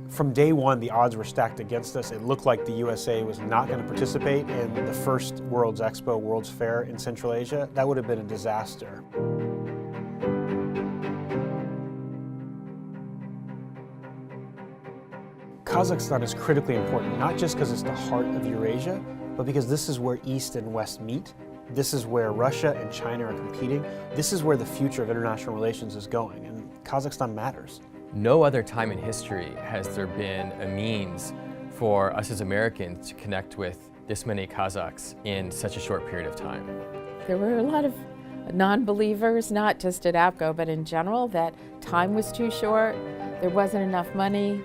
From day one, the odds were stacked against us. It looked like the USA was not going to participate in the first World Expo, World's Fair in Central Asia. That would have been a disaster. Kazakhstan is critically important, not just because it's the heart of Eurasia, but because this is where East and West meet. This is where Russia and China are competing. This is where the future of international relations is going, and Kazakhstan matters. No other time in history has there been a means for us as Americans to connect with this many Kazakhs in such a short period of time. There were a lot of non-believers, not just at APCO, but in general, that time was too short, there wasn't enough money,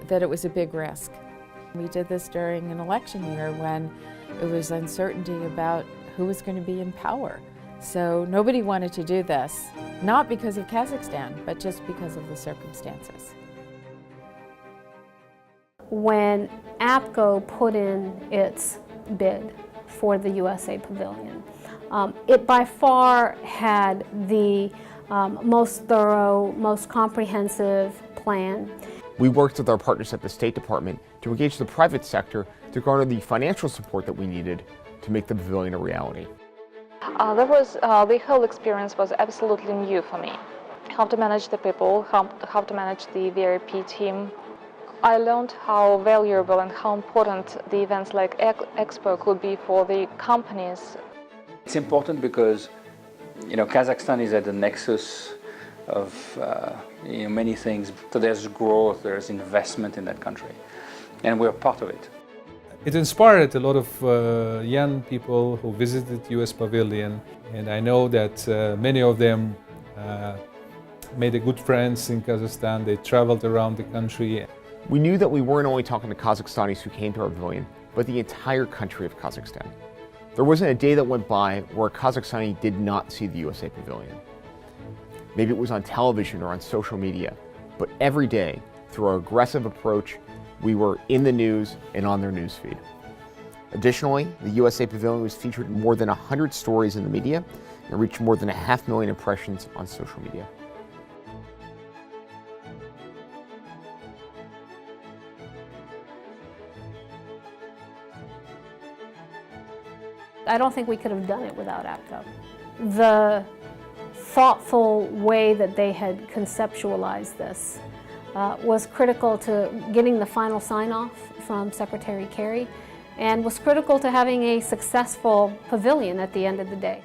that it was a big risk. We did this during an election year when it was uncertainty about who was going to be in power. So nobody wanted to do this, not because of Kazakhstan, but just because of the circumstances. When APCO put in its bid for the USA Pavilion, it by far had the most thorough, most comprehensive plan. We worked with our partners at the State Department to engage the private sector to garner the financial support that we needed to make the pavilion a reality. The whole experience was absolutely new for me. How to manage the people, how to manage the VIP team. I learned how valuable and how important the events like Expo could be for the companies. It's important because, Kazakhstan is at the nexus of many things. So there's growth, there's investment in that country, and we're part of it. It inspired a lot of young people who visited US Pavilion, and I know that many of them made good friends in Kazakhstan. They traveled around the country. We knew that we weren't only talking to Kazakhstanis who came to our pavilion, but the entire country of Kazakhstan. There wasn't a day that went by where a Kazakhstani did not see the USA Pavilion. Maybe it was on television or on social media, but every day, through our aggressive approach, we were in the news and on their newsfeed. Additionally, the USA Pavilion was featured in more than 100 stories in the media and reached more than 500,000 impressions on social media. I don't think we could have done it without APCO. The thoughtful way that they had conceptualized this was critical to getting the final sign-off from Secretary Kerry, and was critical to having a successful pavilion at the end of the day.